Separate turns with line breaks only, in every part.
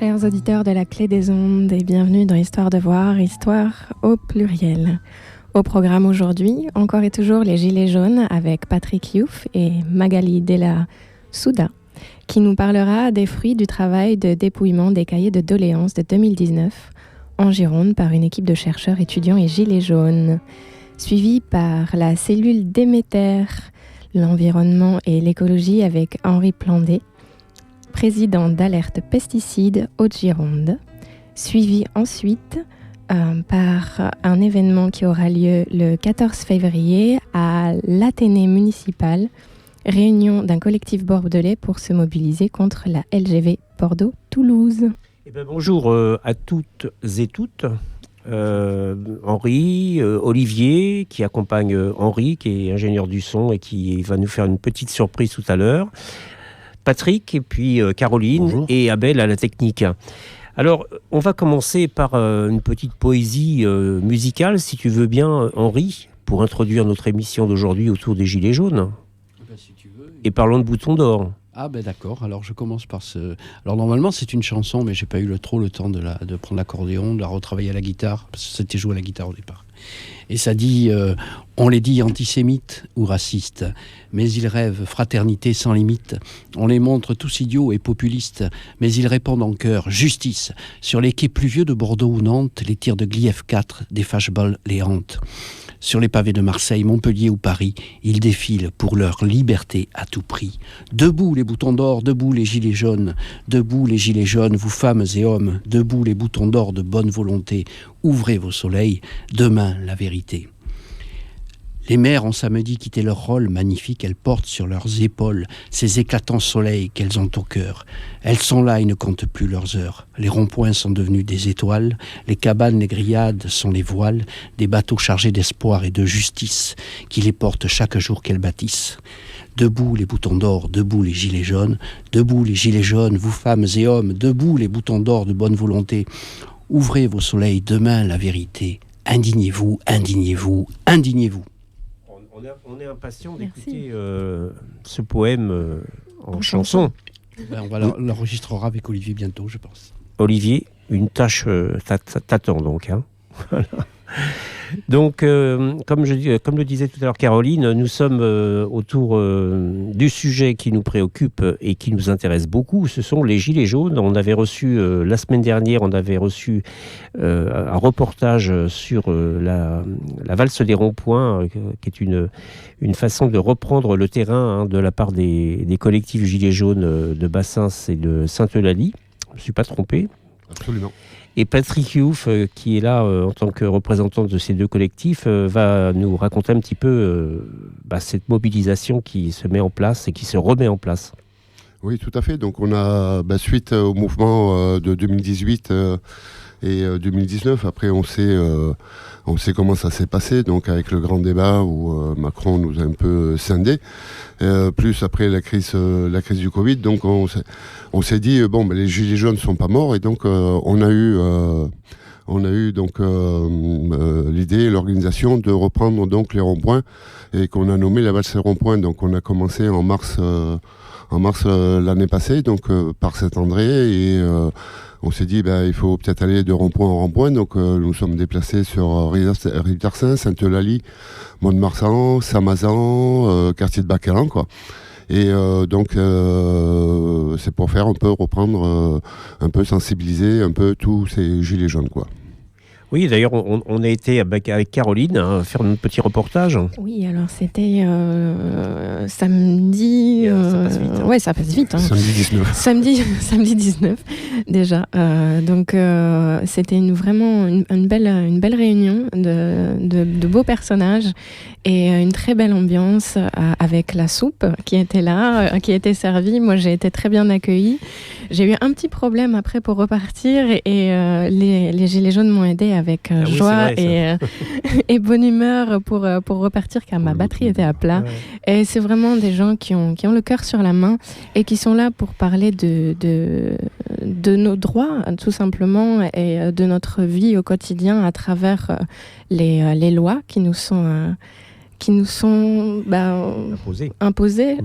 chers auditeurs de la Clé des Ondes et bienvenue dans Histoire de voir, histoire au pluriel. Au programme aujourd'hui, encore et toujours les Gilets jaunes avec Patrick Youf et Magali Della Souda qui nous parlera des fruits du travail de dépouillement des cahiers de doléances de 2019 en Gironde par une équipe de chercheurs, étudiants et Gilets jaunes, suivi par la cellule Déméter, l'environnement et l'écologie avec Henri Plandé, président d'Alerte Pesticides Haute-Gironde, suivi ensuite par un événement qui aura lieu le 14 février à l'Athénée municipal, réunion d'un collectif bordelais pour se mobiliser contre la LGV Bordeaux-Toulouse.
Bonjour à toutes et toutes. Henri, Olivier qui accompagne Henri, qui est ingénieur du son et qui va nous faire une petite surprise tout à l'heure. Patrick et puis Caroline. Bonjour. Et Abel à la technique. Alors, on va commencer par une petite poésie musicale, si tu veux bien, Henri, pour introduire notre émission d'aujourd'hui autour des Gilets jaunes.
Si tu veux.
Et parlons de Bouton d'or.
Ah ben d'accord, alors je commence par ce... Alors normalement c'est une chanson, mais j'ai pas eu trop le temps de prendre l'accordéon, de la retravailler à la guitare, parce que c'était joué à la guitare au départ. Et ça dit, on les dit antisémites ou racistes, mais ils rêvent fraternité sans limite. On les montre tous idiots et populistes, mais ils répondent en chœur justice. Sur les quais pluvieux de Bordeaux ou Nantes, les tirs de Glief 4, des fashballs les hantent. Sur les pavés de Marseille, Montpellier ou Paris, ils défilent pour leur liberté à tout prix. Debout les boutons d'or, debout les gilets jaunes, debout les gilets jaunes, vous femmes et hommes, debout les boutons d'or de bonne volonté, ouvrez vos soleils, demain la vérité. Les mères ont samedi quitté leur rôle magnifique, elles portent sur leurs épaules ces éclatants soleils qu'elles ont au cœur. Elles sont là et ne comptent plus leurs heures. Les ronds-points sont devenus des étoiles, les cabanes, les grillades sont les voiles, des bateaux chargés d'espoir et de justice qui les portent chaque jour qu'elles bâtissent. Debout les boutons d'or, debout les gilets jaunes, debout les gilets jaunes, vous femmes et hommes, debout les boutons d'or de bonne volonté. Ouvrez vos soleils, demain la vérité. Indignez-vous, indignez-vous, indignez-vous.
On est impatient d'écouter ce poème en chanson.
On va l'enregistrera avec Olivier bientôt, je pense.
Olivier, une tâche t'attend donc. Hein. Voilà. Donc, comme le disait tout à l'heure Caroline, nous sommes autour du sujet qui nous préoccupe et qui nous intéresse beaucoup. Ce sont les Gilets jaunes. On avait reçu, la semaine dernière, un reportage sur la valse des ronds-points, qui est une façon de reprendre le terrain de la part des collectifs Gilets jaunes de Bassins et de Sainte-Eulalie. Je ne me suis pas trompé.
Absolument.
Et Patrick Youf, qui est là en tant que représentant de ces deux collectifs, va nous raconter un petit peu cette mobilisation qui se met en place et qui se remet en place.
Oui, tout à fait. Donc on a, suite au mouvement de 2018 et 2019, après on sait comment ça s'est passé, donc avec le grand débat où Macron nous a un peu scindés, plus après la crise du Covid, donc on s'est dit les Gilets jaunes ne sont pas morts, et donc on a eu donc l'idée, l'organisation de reprendre donc les ronds-points, et qu'on a nommé la valse des ronds-points. Donc on a commencé en mars l'année passée, donc par Saint-André, et on s'est dit il faut peut-être aller de rond-point en rond-point. Donc nous sommes déplacés sur Rive-d'Arcin, Sainte-Eulalie, Mont-de-Marsan, Saint-Mazan, quartier de Bacalan, quoi. Et donc c'est pour faire un peu reprendre, un peu sensibiliser un peu tous ces gilets jaunes, quoi.
Oui, d'ailleurs, on a été avec Caroline faire un petit reportage.
Oui, alors c'était samedi...
Ça passe vite.
Ouais, ça passe vite. Hein.
Samedi 19.
Samedi 19, déjà. Donc, c'était vraiment une belle réunion de beaux personnages et une très belle ambiance avec la soupe qui était là, qui était servie. Moi, j'ai été très bien accueillie. J'ai eu un petit problème après pour repartir et les Gilets jaunes m'ont aidé avec joie et bonne humeur pour repartir car ma batterie était à plat. Ouais. Et c'est vraiment des gens qui ont le cœur sur la main et qui sont là pour parler de nos droits, tout simplement, et de notre vie au quotidien à travers les lois qui nous sont imposées.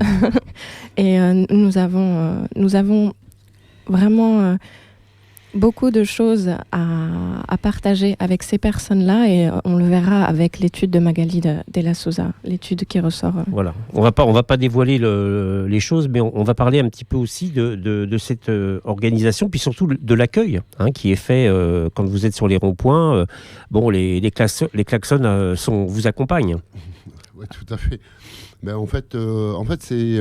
Et nous avons vraiment beaucoup de choses à partager avec ces personnes-là et on le verra avec l'étude de Magali de la Souza, l'étude qui ressort.
Voilà. On va pas dévoiler les choses, mais on va parler un petit peu aussi de cette organisation, puis surtout de l'accueil qui est fait quand vous êtes sur les ronds-points. Les klaxons vous accompagnent.
Oui, tout à fait. En fait, c'est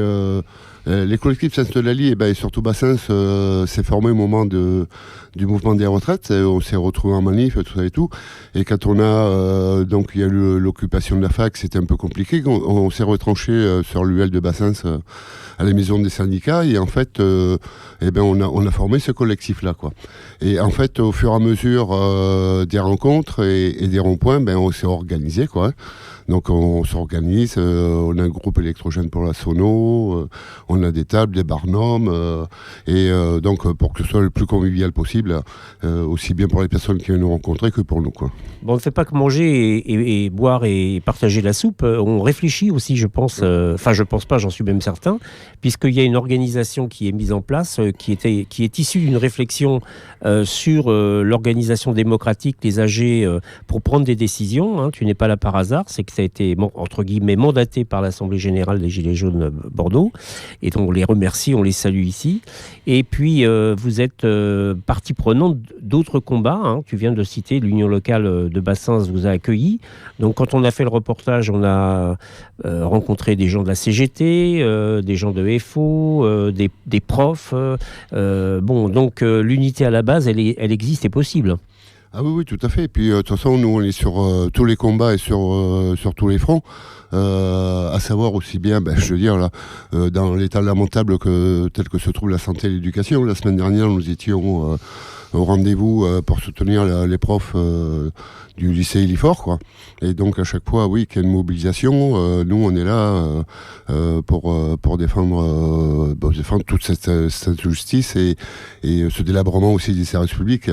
les collectifs Sainte-Eulalie et surtout Bassens s'est formé au moment du mouvement des retraites. On s'est retrouvés en manif, tout ça et tout. Et quand on a donc il y a eu l'occupation de la fac, c'était un peu compliqué. On s'est retranché sur l'UL de Bassens à la maison des syndicats. Et en fait, on a formé ce collectif-là, quoi. Et en fait, au fur et à mesure des rencontres et des ronds-points, on s'est organisé, quoi. Donc on s'organise, on a un groupe électrogène pour la sono, on a des tables, des barnums, donc pour que ce soit le plus convivial possible, aussi bien pour les personnes qui viennent nous rencontrer que pour nous, quoi.
On ne fait pas que manger et boire et partager la soupe, on réfléchit aussi, je pense, je pense pas, j'en suis même certain, puisqu'il y a une organisation qui est mise en place, qui est issue d'une réflexion sur l'organisation démocratique des AG pour prendre des décisions. Tu n'es pas là par hasard, c'est que ça a été, entre guillemets, mandaté par l'Assemblée Générale des Gilets jaunes Bordeaux. Et donc, on les remercie, on les salue ici. Et puis, vous êtes partie prenante d'autres combats. Tu viens de citer l'Union locale de Bassens vous a accueilli. Donc, quand on a fait le reportage, on a rencontré des gens de la CGT, des gens de FO, des profs. Donc, l'unité à la base, elle existe et possible.
Ah oui, tout à fait. Et puis, de toute façon, nous, on est sur tous les combats et sur tous les fronts. À savoir aussi bien, dans l'état lamentable tel que se trouve la santé et l'éducation. La semaine dernière, nous étions au rendez-vous pour soutenir les profs du lycée Ilifort, quoi. Et donc, à chaque fois, oui, qu'il y a une mobilisation, nous, on est là pour défendre toute cette justice et ce délabrement aussi des services publics.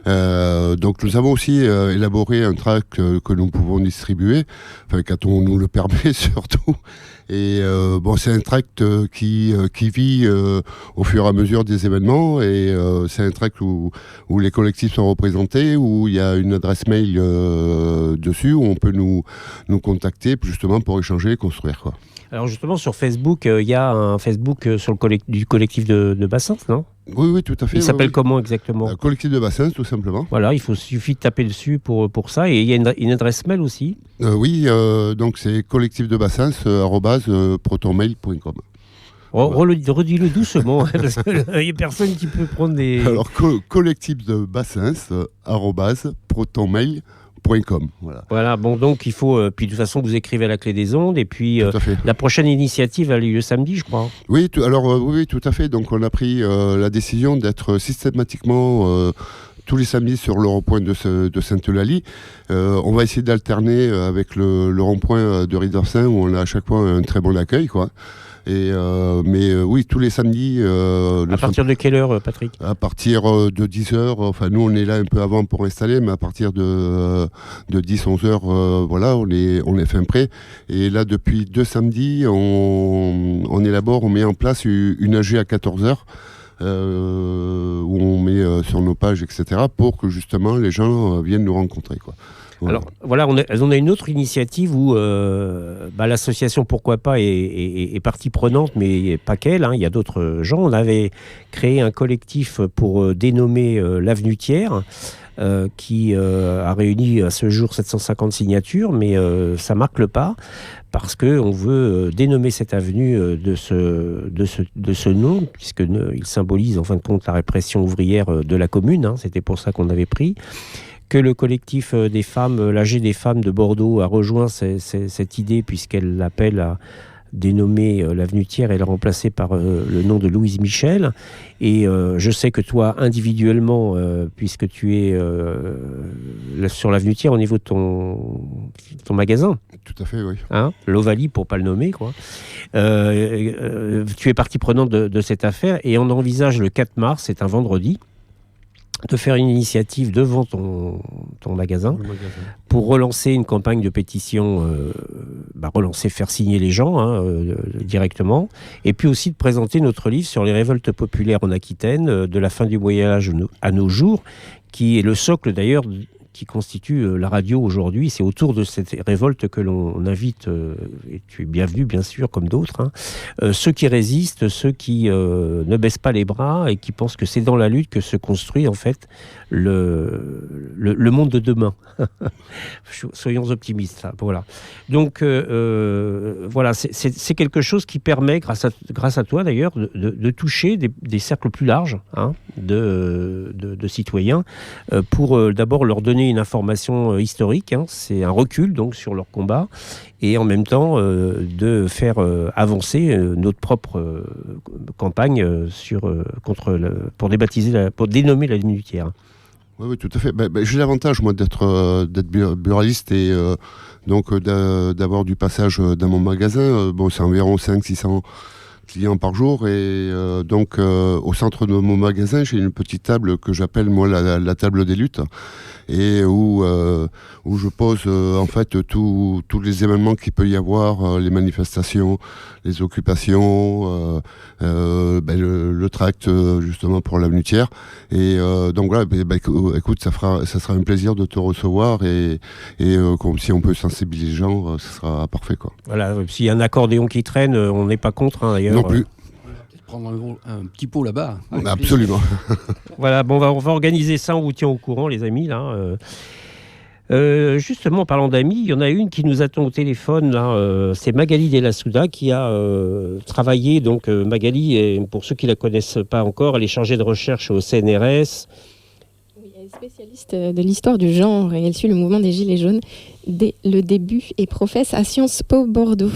Donc, nous avons aussi élaboré un tract que nous pouvons distribuer, quand on nous le permet surtout. Et c'est un tract qui vit au fur et à mesure des événements, et c'est un tract où les collectifs sont représentés, où il y a une adresse mail dessus, où on peut nous contacter justement pour échanger et construire, quoi.
Alors justement, sur Facebook, il y a un Facebook du collectif de Bassens, non ?
Oui, tout à fait.
Il s'appelle comment exactement ?
Collectif de Bassens, tout simplement.
Voilà, suffit de taper dessus pour ça. Et il y a une adresse mail aussi ?
Donc c'est collectifdebassens@protonmail.com.
Redis-le doucement, parce qu'il n'y a personne qui peut prendre des...
Alors, collectifdebassens@protonmail.com.
Voilà, donc il faut... puis de toute façon, vous écrivez à la clé des ondes, et puis la prochaine initiative a lieu samedi, je crois.
Oui, tout à fait. Donc on a pris la décision d'être systématiquement... tous les samedis sur le rond-point de Sainte-Eulalie. On va essayer d'alterner avec le rond-point de Riedersaint, où on a à chaque fois un très bon accueil, quoi. Mais oui, tous les samedis...
à partir de quelle heure, Patrick ?
À partir de 10h. Enfin, nous, on est là un peu avant pour installer, mais à partir de 10-11h, on est fin prêt. Et là, depuis 2 samedis, on élabore, on met en place une AG à 14h. Où on met sur nos pages, etc., pour que justement les gens viennent nous rencontrer, quoi. Voilà.
Alors voilà, on a une autre initiative où l'association Pourquoi pas est partie prenante, mais pas qu'elle, il y a d'autres gens. On avait créé un collectif pour dénommer l'avenue Thiers, qui a réuni à ce jour 750 signatures, mais ça marque le pas, parce qu'on veut dénommer cette avenue de ce nom, puisqu'il symbolise en fin de compte la répression ouvrière de la commune. C'était pour ça qu'on avait pris. Que le collectif des femmes, l'AG des femmes de Bordeaux a rejoint cette idée, puisqu'elle l'appelle à dénommer l'avenue Thiers et la remplacer par le nom de Louise Michel. Et je sais que toi, individuellement, puisque tu es sur l'avenue Thiers au niveau de ton magasin.
Tout à fait, oui.
L'Ovalie, pour ne pas le nommer, quoi. Tu es partie prenante de cette affaire, et on envisage le 4 mars, c'est un vendredi, de faire une initiative devant ton magasin pour relancer une campagne de pétition relancer, faire signer les gens directement, et puis aussi de présenter notre livre sur les révoltes populaires en Aquitaine, de la fin du Moyen-Âge à nos jours, qui est le socle d'ailleurs qui constitue la radio aujourd'hui. C'est autour de cette révolte que l'on invite, et tu es bienvenu bien sûr comme d'autres, ceux qui résistent, ceux qui ne baissent pas les bras et qui pensent que c'est dans la lutte que se construit en fait le monde de demain. Soyons optimistes. Là. Voilà. Donc voilà, c'est quelque chose qui permet, grâce à toi d'ailleurs, de toucher des cercles plus larges de citoyens pour d'abord leur donner une information historique, c'est un recul donc sur leur combat, et en même temps de faire avancer notre propre campagne pour dénommer la lunetière.
Oui, tout à fait. J'ai l'avantage, moi, d'être buraliste et d'avoir du passage dans mon magasin. C'est environ 500-600 clients par jour. Et au centre de mon magasin, j'ai une petite table que j'appelle, moi, la table des luttes. Et où je pose en fait tous les événements qu'il peut y avoir, les manifestations, les occupations, le tract justement pour la lunetière. Et donc voilà, écoute, ça sera un plaisir de te recevoir et comme si on peut sensibiliser les gens, ça sera parfait quoi.
Voilà, s'il y a un accordéon qui traîne, on n'est pas contre d'ailleurs.
Non plus.
Prendre un petit pot là-bas.
Absolument.
Voilà, on va organiser ça, on vous tient au courant, les amis. Là, justement, en parlant d'amis, il y en a une qui nous attend au téléphone. Là, c'est Magali Della Souda qui a travaillé. Donc, Magali, pour ceux qui ne la connaissent pas encore, elle est chargée de recherche au CNRS.
Oui, elle est spécialiste de l'histoire du genre et elle suit le mouvement des Gilets jaunes dès le début et professe à Sciences Po Bordeaux.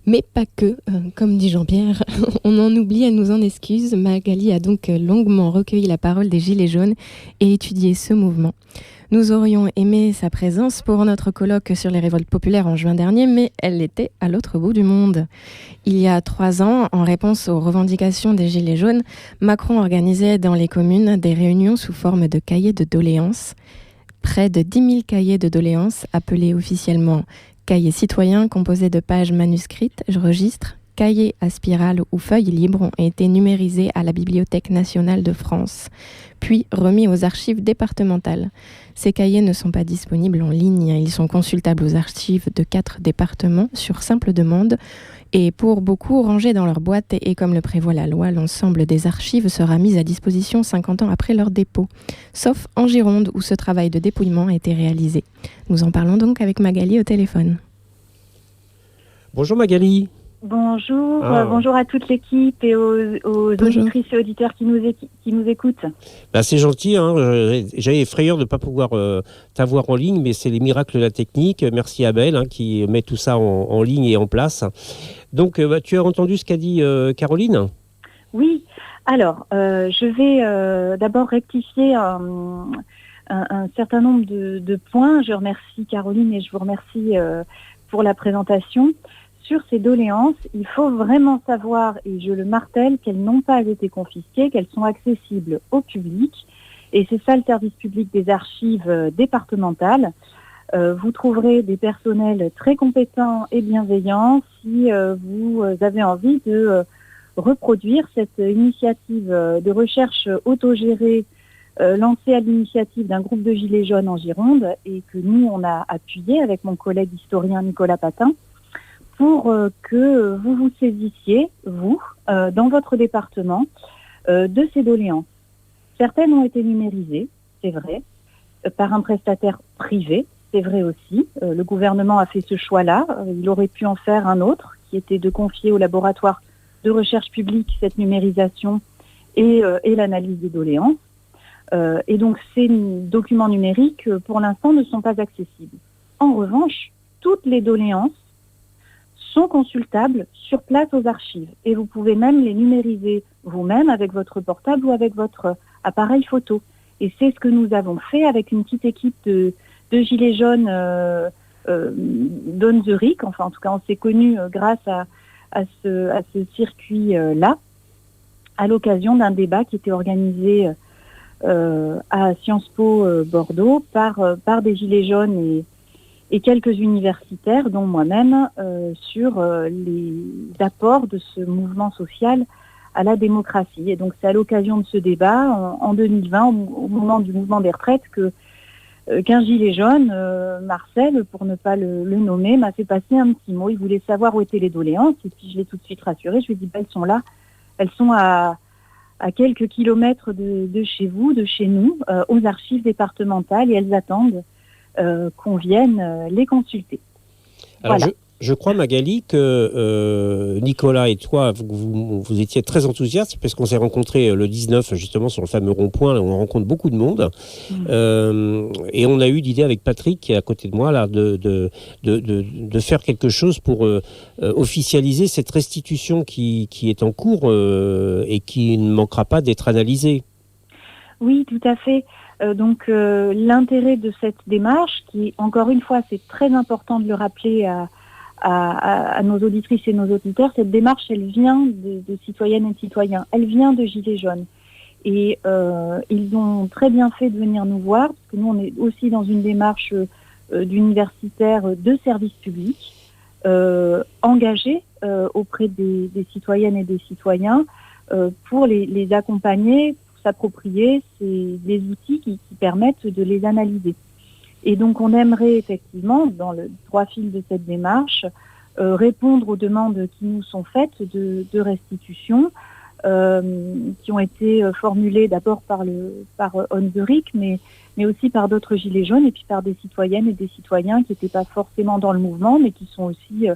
Mais pas que, comme dit Jean-Pierre, on en oublie, elle nous en excuse. Magali a donc longuement recueilli la parole des Gilets jaunes et étudié ce mouvement. Nous aurions aimé sa présence pour notre colloque sur les révoltes populaires en juin dernier, mais elle était à l'autre bout du monde. Il y a 3 ans, en réponse aux revendications des Gilets jaunes, Macron organisait dans les communes des réunions sous forme de cahiers de doléances. Près de 10 000 cahiers de doléances, appelés officiellement cahiers citoyens composés de pages manuscrites, registres, cahiers à spirale ou feuilles libres ont été numérisés à la Bibliothèque nationale de France, puis remis aux archives départementales. Ces cahiers ne sont pas disponibles en ligne, ils sont consultables aux archives de 4 départements sur simple demande et pour beaucoup rangés dans leur boîte et comme le prévoit la loi, l'ensemble des archives sera mis à disposition 50 ans après leur dépôt, sauf en Gironde où ce travail de dépouillement a été réalisé. Nous en parlons donc avec Magali au téléphone.
Bonjour Magali.
Bonjour, bonjour à toute l'équipe et aux auditrices et auditeurs qui nous écoutent.
C'est gentil, j'avais frayeur de ne pas pouvoir t'avoir en ligne, mais c'est les miracles de la technique. Merci Abel qui met tout ça en ligne et en place. Donc tu as entendu ce qu'a dit Caroline ?
Oui, alors je vais d'abord rectifier un certain nombre de points. Je remercie Caroline et je vous remercie pour la présentation. Sur ces doléances, il faut vraiment savoir, et je le martèle, qu'elles n'ont pas été confisquées, qu'elles sont accessibles au public. Et c'est ça le service public des archives départementales. Vous trouverez des personnels très compétents et bienveillants si vous avez envie de reproduire cette initiative de recherche autogérée lancée à l'initiative d'un groupe de Gilets jaunes en Gironde et que nous, on a appuyé avec mon collègue historien Nicolas Patin, pour que vous vous saisissiez, vous, dans votre département, de ces doléances. Certaines ont été numérisées, c'est vrai, par un prestataire privé, c'est vrai aussi. Le gouvernement a fait ce choix-là. Il aurait pu en faire un autre, qui était de confier au laboratoire de recherche publique cette numérisation et l'analyse des doléances. Et donc, ces documents numériques, pour l'instant, ne sont pas accessibles. En revanche, toutes les doléances sont consultables sur place aux archives. Et vous pouvez même les numériser vous-même avec votre portable ou avec votre appareil photo. Et c'est ce que nous avons fait avec une petite équipe de Gilets jaunes d'On the Rick. Enfin, en tout cas, on s'est connus grâce à ce circuit-là, à l'occasion d'un débat qui était organisé à Sciences Po Bordeaux par des Gilets jaunes et quelques universitaires, dont moi-même, sur les apports de ce mouvement social à la démocratie. Et donc c'est à l'occasion de ce débat, en 2020, au moment du mouvement des retraites, qu'un gilet jaune, Marcel, pour ne pas le nommer, m'a fait passer un petit mot. Il voulait savoir où étaient les doléances, et puis je l'ai tout de suite rassuré. Je lui ai dit, elles sont là, elles sont à quelques kilomètres de chez vous, de chez nous, aux archives départementales, et elles attendent qu'on vienne les consulter.
Alors
voilà.
Je crois, Magali, que Nicolas et toi, vous étiez très enthousiastes parce qu'on s'est rencontrés le 19, justement, sur le fameux rond-point, là où on rencontre beaucoup de monde. Et on a eu l'idée avec Patrick, qui est à côté de moi, là, de faire quelque chose pour officialiser cette restitution qui est en cours et qui ne manquera pas d'être analysée.
Oui, tout à fait. Donc, l'intérêt de cette démarche, qui, encore une fois, c'est très important de le rappeler à nos auditrices et nos auditeurs, cette démarche, elle vient de citoyennes et de citoyens. Elle vient de Gilets jaunes. Et ils ont très bien fait de venir nous voir, parce que nous, on est aussi dans une démarche d'universitaires de service public, engagés auprès des citoyennes et des citoyens pour les accompagner, pour s'approprier des outils qui permettent de les analyser. Et donc, on aimerait effectivement, dans le droit fil de cette démarche, répondre aux demandes qui nous sont faites de restitution, qui ont été formulées d'abord par On the Rick, mais aussi par d'autres gilets jaunes et puis par des citoyennes et des citoyens qui n'étaient pas forcément dans le mouvement, mais qui sont aussi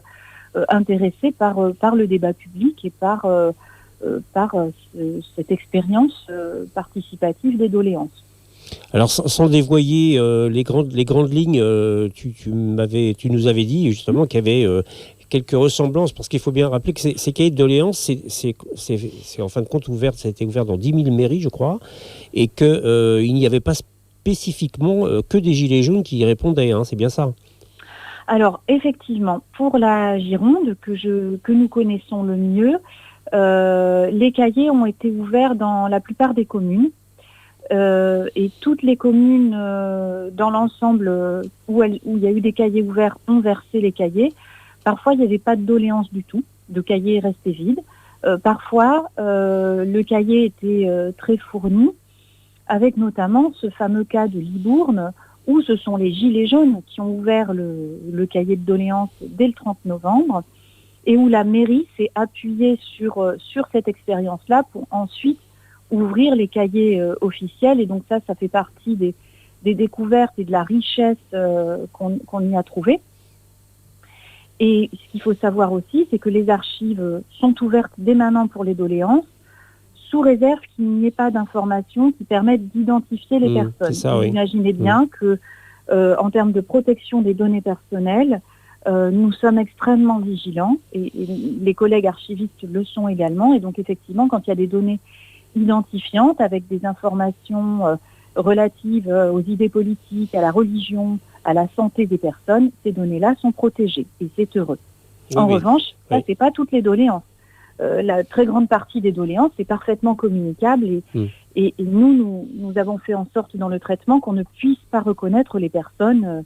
intéressés par le débat public et par cette expérience participative des doléances.
Alors, sans dévoyer les grandes lignes, tu nous avais dit justement qu'il y avait quelques ressemblances, parce qu'il faut bien rappeler que ces cahiers de doléances, c'est en fin de compte ouvert, ça a été ouvert dans 10 000 mairies, je crois, et qu'il n'y avait pas spécifiquement que des gilets jaunes qui y répondaient, hein, c'est bien ça?
Alors, effectivement, pour la Gironde, que nous connaissons le mieux, les cahiers ont été ouverts dans la plupart des communes. Et toutes les communes dans l'ensemble où il y a eu des cahiers ouverts ont versé les cahiers. Parfois, il n'y avait pas de doléances du tout, le cahier restait vide. Parfois, le cahier était très fourni, avec notamment ce fameux cas de Libourne, où ce sont les Gilets jaunes qui ont ouvert le cahier de doléances dès le 30 novembre, et où la mairie s'est appuyée sur cette expérience-là pour ensuite ouvrir les cahiers officiels. Et donc ça fait partie des découvertes et de la richesse qu'on y a trouvée. Et ce qu'il faut savoir aussi, c'est que les archives sont ouvertes dès maintenant pour les doléances, sous réserve qu'il n'y ait pas d'informations qui permettent d'identifier les personnes.
Ça,
vous imaginez bien que, en termes de protection des données personnelles, nous sommes extrêmement vigilants, et les collègues archivistes le sont également. Et donc effectivement, quand il y a des données identifiantes avec des informations relatives aux idées politiques, à la religion, à la santé des personnes, ces données-là sont protégées, et c'est heureux. En revanche, ça, c'est pas toutes les doléances. La très grande partie des doléances est parfaitement communicable, et nous avons fait en sorte dans le traitement qu'on ne puisse pas reconnaître les personnes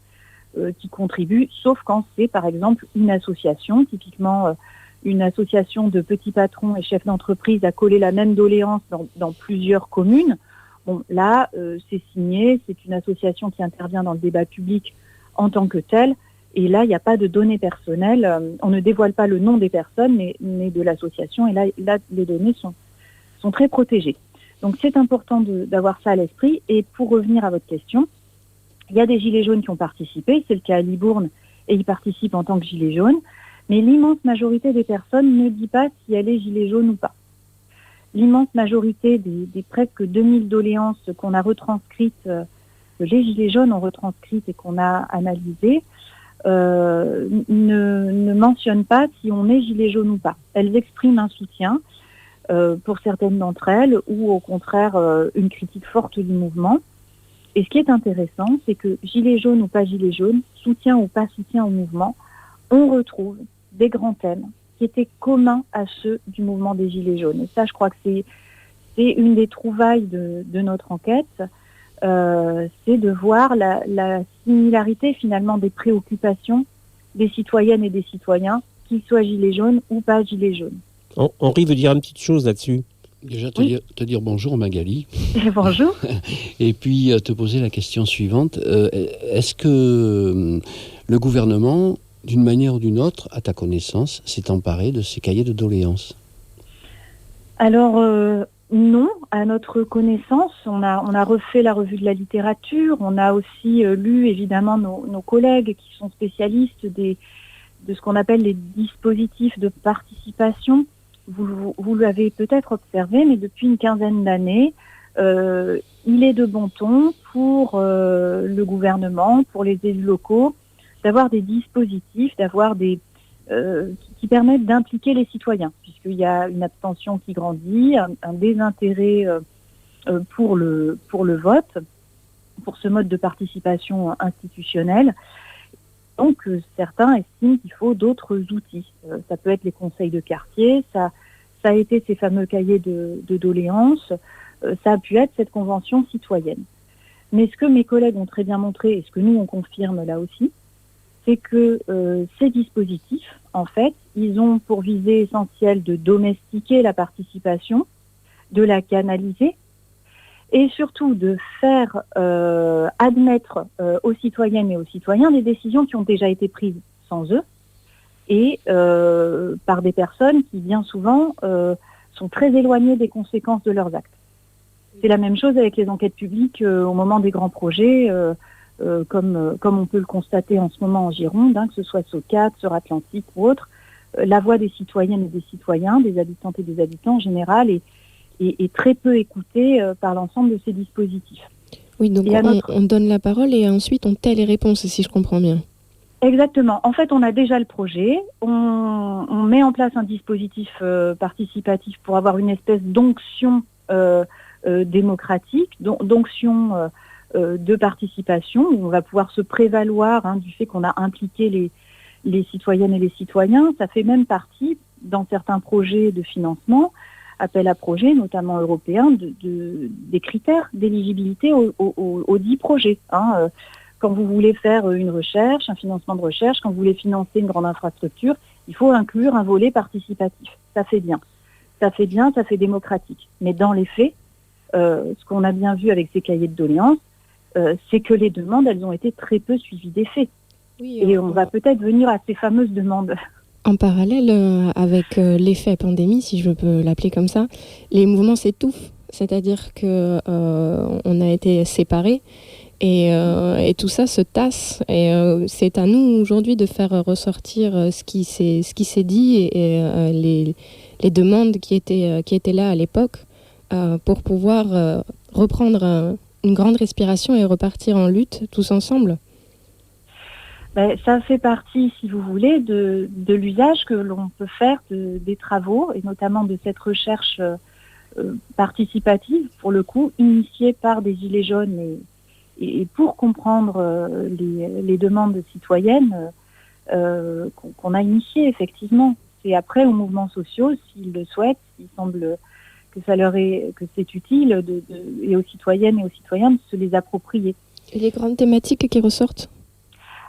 qui contribuent, sauf quand c'est par exemple une association, typiquement une association de petits patrons et chefs d'entreprise a collé la même doléance dans plusieurs communes. Bon, là, c'est signé, c'est une association qui intervient dans le débat public en tant que telle, et là, il n'y a pas de données personnelles, on ne dévoile pas le nom des personnes, mais de l'association, et là les données sont très protégées. Donc c'est important d'avoir ça à l'esprit, et pour revenir à votre question, il y a des gilets jaunes qui ont participé, c'est le cas à Libourne, et ils participent en tant que gilets jaunes, mais l'immense majorité des personnes ne dit pas si elle est gilet jaune ou pas. L'immense majorité des presque 2000 doléances qu'on a retranscrites, que les gilets jaunes ont retranscrites et qu'on a analysées, ne mentionnent pas si on est gilet jaune ou pas. Elles expriment un soutien pour certaines d'entre elles, ou au contraire une critique forte du mouvement. Et ce qui est intéressant, c'est que gilet jaune ou pas gilet jaune, soutien ou pas soutien au mouvement, on retrouve des grands thèmes qui étaient communs à ceux du mouvement des Gilets jaunes. Et ça, je crois que c'est une des trouvailles de notre enquête. c'est de voir la similarité finalement des préoccupations des citoyennes et des citoyens, qu'ils soient gilets jaunes ou pas gilets jaunes.
Henri veut dire une petite chose là-dessus.
Déjà te dire bonjour Magali.
Bonjour.
Et puis te poser la question suivante. Est-ce que le gouvernement, d'une manière ou d'une autre, à ta connaissance, s'est emparé de ces cahiers de doléances ?
Alors non, à notre connaissance, on a refait la revue de la littérature, on a aussi lu évidemment nos collègues qui sont spécialistes de ce qu'on appelle les dispositifs de participation. Vous l'avez peut-être observé, mais depuis une quinzaine d'années, il est de bon ton pour le gouvernement, pour les élus locaux, d'avoir des dispositifs, d'avoir qui permettent d'impliquer les citoyens, puisqu'il y a une abstention qui grandit, un désintérêt pour le vote, pour ce mode de participation institutionnelle. Donc, certains estiment qu'il faut d'autres outils. Ça peut être les conseils de quartier, ça a été ces fameux cahiers de doléances, ça a pu être cette convention citoyenne. Mais ce que mes collègues ont très bien montré, et ce que nous on confirme là aussi, c'est que ces dispositifs, en fait, ils ont pour visée essentielle de domestiquer la participation, de la canaliser, et surtout de faire admettre aux citoyennes et aux citoyens des décisions qui ont déjà été prises sans eux et par des personnes qui bien souvent sont très éloignées des conséquences de leurs actes. C'est la même chose avec les enquêtes publiques au moment des grands projets, comme on peut le constater en ce moment en Gironde, que ce soit SOCAT, Sœurs Atlantique ou autre. La voix des citoyennes et des citoyens, des habitantes et des habitants en général est très peu écoutée par l'ensemble de ces dispositifs.
Oui, donc on donne la parole et ensuite on tait les réponses, si je comprends bien.
Exactement. En fait, on a déjà le projet, on met en place un dispositif participatif pour avoir une espèce d'onction démocratique, d'onction de participation, où on va pouvoir se prévaloir du fait qu'on a impliqué les citoyennes et les citoyens. Ça fait même partie, dans certains projets de financement, appel à projets, notamment européens, des critères d'éligibilité aux 10 projets. Quand vous voulez faire une recherche, un financement de recherche, quand vous voulez financer une grande infrastructure, il faut inclure un volet participatif. Ça fait bien. Ça fait démocratique. Mais dans les faits, ce qu'on a bien vu avec ces cahiers de doléances, c'est que les demandes, elles ont été très peu suivies des faits. Oui, et on va peut-être venir à ces fameuses demandes.
En parallèle avec l'effet pandémie, si je peux l'appeler comme ça, les mouvements s'étouffent. C'est-à-dire que on a été séparés et tout ça se tasse. Et c'est à nous aujourd'hui de faire ressortir ce qui s'est dit et les demandes qui étaient là à l'époque pour pouvoir reprendre une grande respiration et repartir en lutte tous ensemble.
Ça fait partie, si vous voulez, de l'usage que l'on peut faire des travaux, et notamment de cette recherche participative, pour le coup, initiée par des Gilets jaunes et pour comprendre les demandes citoyennes qu'on a initiées, effectivement. C'est après aux mouvements sociaux, s'ils le souhaitent, s'il semble que c'est utile, et aux citoyennes et aux citoyens de se les approprier.
Et les grandes thématiques qui ressortent ?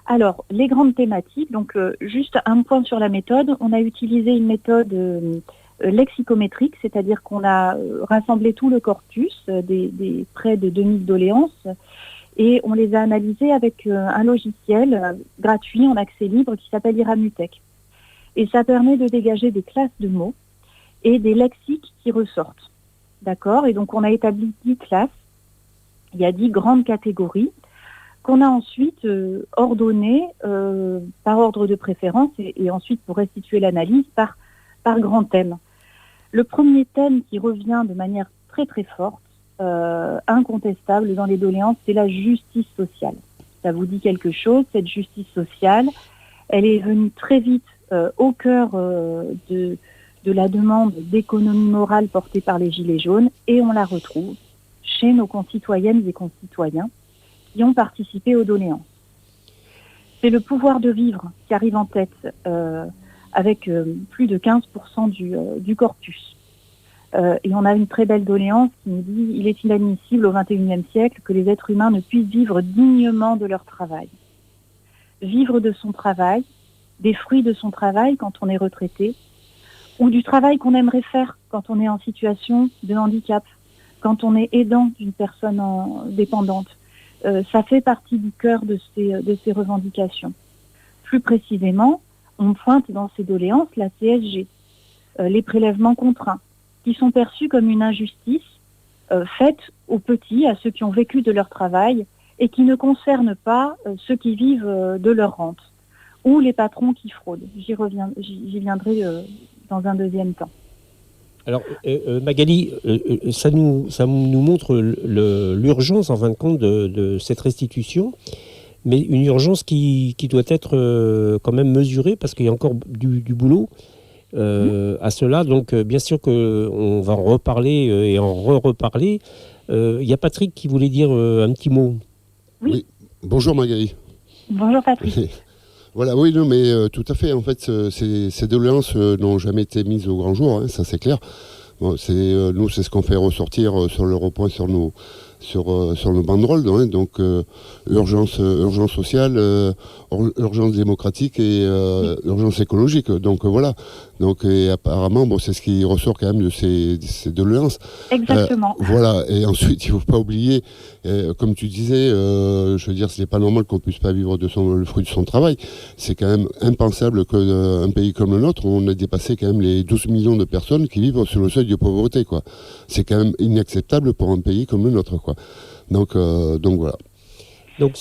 Alors, les grandes thématiques, donc juste un point sur la méthode. On a utilisé une méthode lexicométrique, c'est-à-dire qu'on a rassemblé tout le corpus des près de 2000 doléances et on les a analysées avec un logiciel gratuit en accès libre qui s'appelle Iramutech. Et ça permet de dégager des classes de mots et des lexiques qui ressortent. D'accord ? Et donc, on a établi 10 classes. Il y a 10 grandes catégories qu'on a ensuite ordonné par ordre de préférence et ensuite pour restituer l'analyse par grand thème. Le premier thème qui revient de manière très très forte, incontestable dans les doléances, c'est la justice sociale. Ça vous dit quelque chose, cette justice sociale, elle est venue très vite au cœur de la demande d'économie morale portée par les Gilets jaunes et on la retrouve chez nos concitoyennes et concitoyens qui ont participé aux doléances. C'est le pouvoir de vivre qui arrive en tête avec plus de 15% du corpus. Et on a une très belle doléance qui nous dit « Il est inadmissible au XXIe siècle que les êtres humains ne puissent vivre dignement de leur travail. » Vivre de son travail, des fruits de son travail quand on est retraité, ou du travail qu'on aimerait faire quand on est en situation de handicap, quand on est aidant d'une personne dépendante. Ça fait partie du cœur de ces revendications. Plus précisément, on pointe dans ces doléances la CSG, les prélèvements contraints, qui sont perçus comme une injustice faite aux petits, à ceux qui ont vécu de leur travail, et qui ne concernent pas ceux qui vivent de leur rente, ou les patrons qui fraudent. J'y viendrai dans un deuxième temps.
Alors, Magali, ça nous montre l'urgence, en fin de compte, de cette restitution, mais une urgence qui doit être quand même mesurée, parce qu'il y a encore du boulot à cela. Donc, bien sûr qu'on va en reparler et en reparler. Il y a Patrick qui voulait dire un petit mot.
Oui.
Bonjour Magali.
Bonjour Patrick.
Voilà, oui, non, mais tout à fait. En fait, ces doléances n'ont jamais été mises au grand jour, hein, ça c'est clair. Bon, nous, c'est ce qu'on fait ressortir sur le repoint sur nos banderoles, hein, donc urgence sociale, urgence démocratique et urgence écologique. Donc voilà. Donc et apparemment, bon, c'est ce qui ressort quand même de ces doléances.
Exactement.
Voilà. Et ensuite, il ne faut pas oublier, comme tu disais, je veux dire, ce n'est pas normal qu'on puisse pas vivre le fruit de son travail. C'est quand même impensable qu'un pays comme le nôtre, on ait dépassé quand même les 12 millions de personnes qui vivent sur le seuil de pauvreté, quoi. C'est quand même inacceptable pour un pays comme le nôtre, quoi. Donc voilà.
Donc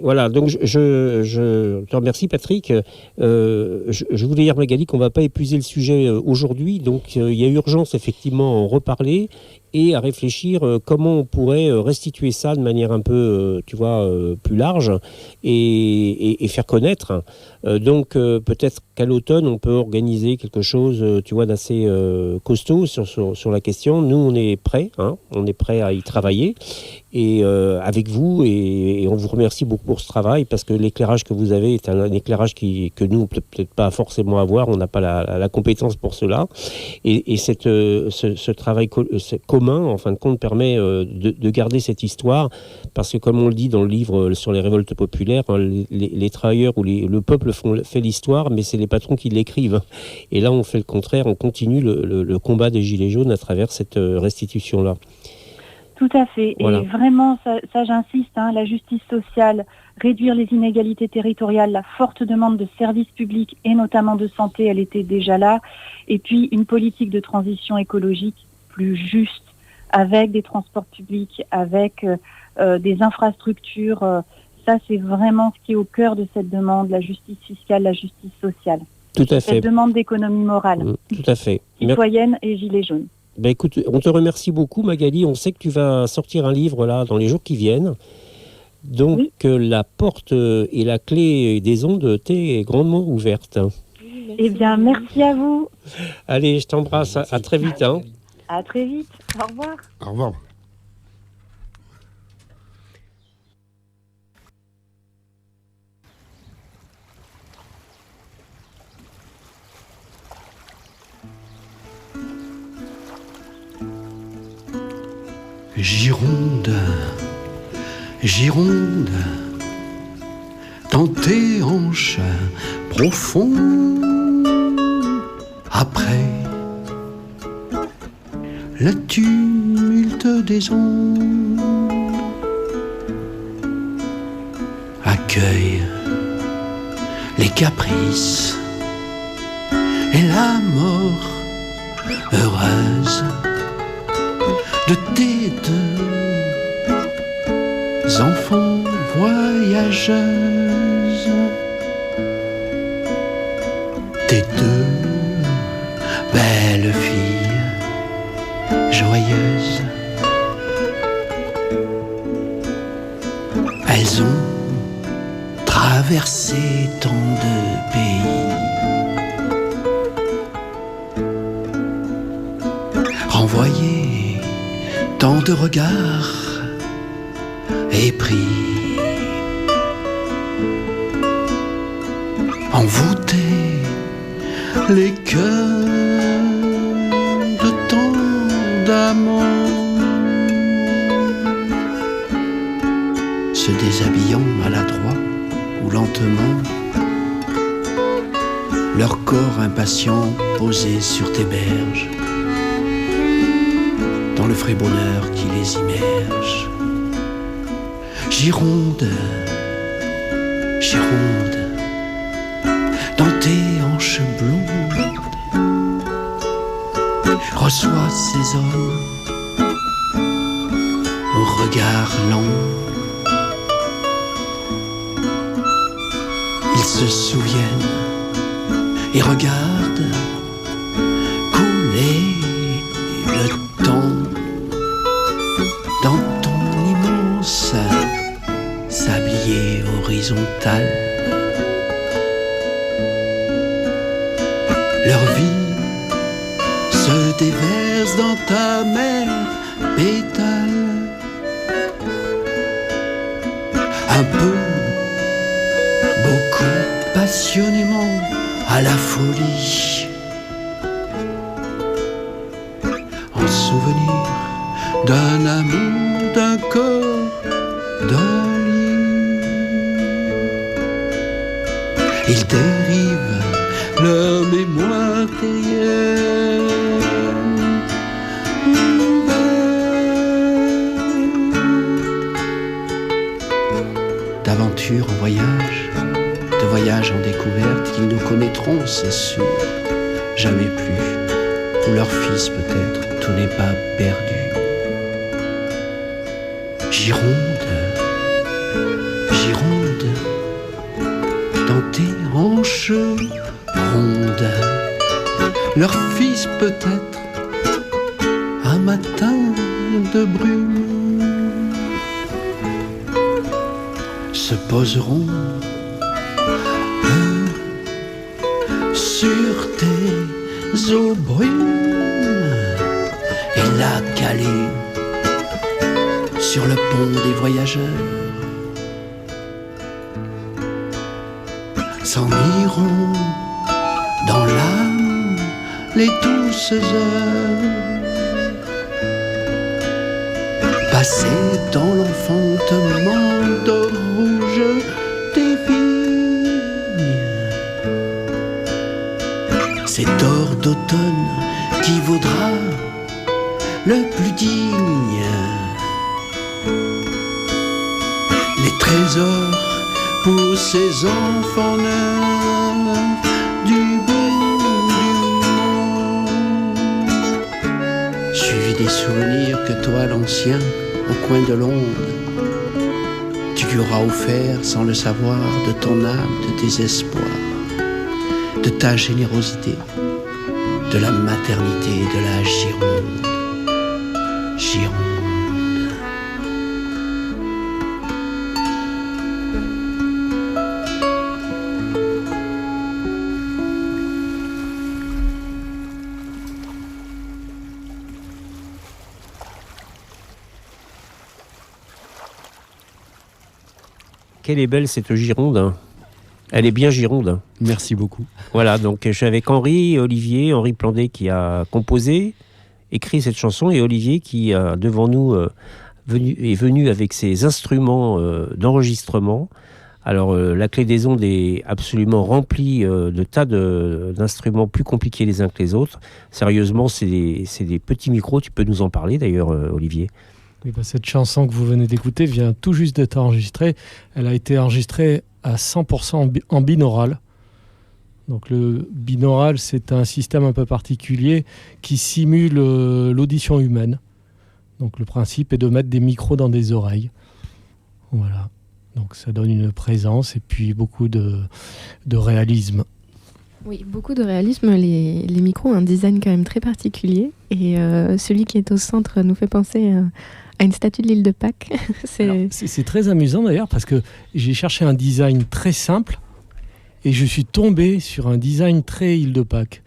voilà. Donc je te remercie, Patrick. Je voulais dire, Magali, qu'on ne va pas épuiser le sujet aujourd'hui. Donc il y a urgence effectivement à en reparler et à réfléchir comment on pourrait restituer ça de manière un peu, plus large et faire connaître. Donc peut-être qu'à l'automne, on peut organiser quelque chose, d'assez costaud sur la question. Nous, on est prêts, on est prêts à y travailler et avec vous et on vous remercie beaucoup pour ce travail parce que l'éclairage que vous avez est un éclairage que nous, on peut peut-être pas forcément avoir, on n'a pas la compétence pour cela. Et ce travail commun, en fin de compte, permet de garder cette histoire parce que, comme on le dit dans le livre sur les révoltes populaires, les travailleurs ou le peuple fait l'histoire, mais c'est les patrons qui l'écrivent. Et là, on fait le contraire, on continue le combat des Gilets jaunes à travers cette restitution-là.
Tout à fait.
Voilà.
Et vraiment, ça j'insiste, la justice sociale, réduire les inégalités territoriales, la forte demande de services publics et notamment de santé, elle était déjà là. Et puis, une politique de transition écologique plus juste, avec des transports publics, avec des infrastructures. Ça, c'est vraiment ce qui est au cœur de cette demande, la justice fiscale, la justice sociale.
Tout à fait.
Cette demande d'économie morale.
Tout à fait.
Citoyenne et gilets jaunes.
Ben écoute, on te remercie beaucoup, Magali. On sait que tu vas sortir un livre là dans les jours qui viennent. Donc oui. La porte et la clé des ondes t'est grandement ouverte.
Eh bien, merci à vous.
Allez, je t'embrasse. À très vite.
À très vite. Au revoir.
Au revoir.
Gironde, Gironde, dans tes hanches profondes, après le tumulte des ondes, accueille les caprices et la mort heureuse de tes deux enfants voyageuses, tes deux belles filles joyeuses. Elles ont traversé tant de pays, renvoyé tant de regards épris, envoûtés les cœurs de tant amants, se déshabillant maladroit ou lentement, leur corps impatient posé sur tes berges, dans le frais bonheur qui les immerge. Gironde, Gironde, dans tes hanches blondes, reçois ces hommes au regard lent. Ils se souviennent et regardent couler le temps dans ton immense sablier horizontal. Leur vie se déverse dans ta mer pétale. Un peu, beaucoup, passionnément, à la folie. En souvenir d'un amour, d'un corps, d'un lit. Ils dérivent leur mémoire derrière. D'aventure en voyage, de voyage en découverte, qu'ils nous connaîtront, c'est sûr, jamais plus. Pour leur fils peut-être, tout n'est pas perdu. Gironde, Gironde, dans tes hanches rondes, leur fils peut-être, un matin de brume, se poseront sur tes eaux brunes et là calés sur le pont des voyageurs s'en iront dans l'âme les douces heures passées dans l'enfantement d'or rouge des vignes. Cet or d'automne qui vaudra le plus digne. Les trésors pour ces enfants neufs du bout du monde. Suivi des souvenirs que toi, l'ancien, au coin de l'onde, tu lui auras offert sans le savoir de ton âme, de tes espoirs, de ta générosité, de la maternité, de la Gironde. Gironde.
Quelle est belle cette Gironde, hein. Elle est bien Gironde, hein.
Merci beaucoup.
Voilà, donc je suis avec Henri Plandet qui a composé, écrit cette chanson, et Olivier qui, devant nous, est venu avec ses instruments d'enregistrement. Alors, la clé des ondes est absolument remplie de tas d'instruments plus compliqués les uns que les autres. Sérieusement, c'est des petits micros. Tu peux nous en parler d'ailleurs, Olivier?
Oui, bah, cette chanson que vous venez d'écouter vient tout juste d'être enregistrée. Elle a été enregistrée à 100% en binaural. Donc le binaural, c'est un système un peu particulier qui simule l'audition humaine. Donc le principe est de mettre des micros dans des oreilles. Voilà. Donc ça donne une présence et puis beaucoup de réalisme.
Oui, beaucoup de réalisme. Les micros ont un design quand même très particulier. Et celui qui est au centre nous fait penser à une statue de l'île de Pâques.
C'est très amusant d'ailleurs parce que j'ai cherché un design très simple et je suis tombé sur un design très île de Pâques.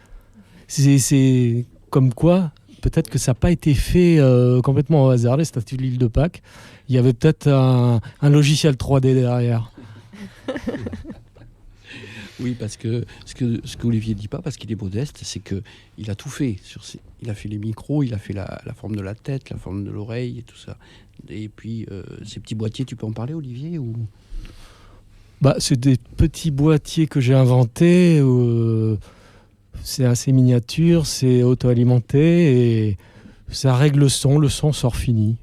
C'est comme quoi, peut-être que ça n'a pas été fait complètement au hasard, les statues de l'île de Pâques. Il y avait peut-être un logiciel 3D derrière.
Oui, parce que ce que Olivier dit pas, parce qu'il est modeste, c'est que il a tout fait. Il a fait les micros, il a fait la forme de la tête, la forme de l'oreille et tout ça. Et puis ces petits boîtiers, tu peux en parler, Olivier, ou...
C'est des petits boîtiers que j'ai inventés. C'est assez miniature, c'est auto-alimenté et ça règle le son sort fini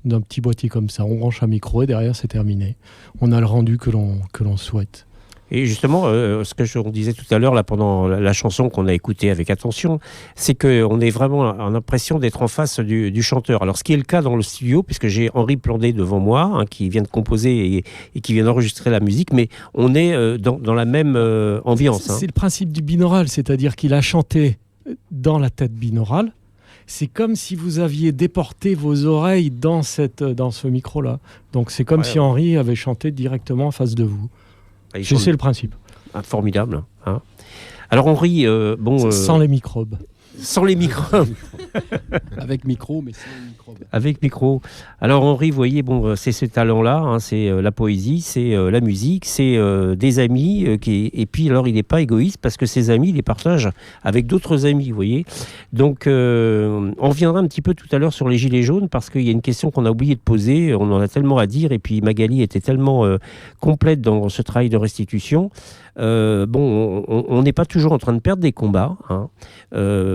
d'un petit boîtier comme ça. On branche un micro et derrière c'est terminé. On a le rendu que l'on souhaite.
Et justement, ce que on disait tout à l'heure là, pendant la chanson qu'on a écoutée avec attention, c'est qu'on est vraiment en impression d'être en face du chanteur. Alors, ce qui est le cas dans le studio, puisque j'ai Henri Plandé devant moi, qui vient de composer et qui vient d'enregistrer la musique, mais on est dans la même ambiance.
C'est le principe du binaural, c'est-à-dire qu'il a chanté dans la tête binaurale. C'est comme si vous aviez déporté vos oreilles dans ce micro-là. Donc, c'est comme si Henri avait chanté directement en face de vous. C'est le principe.
Formidable. Hein. Alors Henri,
sans les microbes.
Sans les microbes.
Avec micro, mais sans les microbes.
Avec micro. Alors Henri, vous voyez, c'est ce talent-là, hein, c'est la poésie, c'est la musique, c'est des amis. Et puis alors, il n'est pas égoïste parce que ses amis, il les partage avec d'autres amis, vous voyez. Donc, on reviendra un petit peu tout à l'heure sur les Gilets jaunes parce qu'il y a une question qu'on a oublié de poser. On en a tellement à dire et puis Magali était tellement complète dans ce travail de restitution. On n'est pas toujours en train de perdre des combats, hein,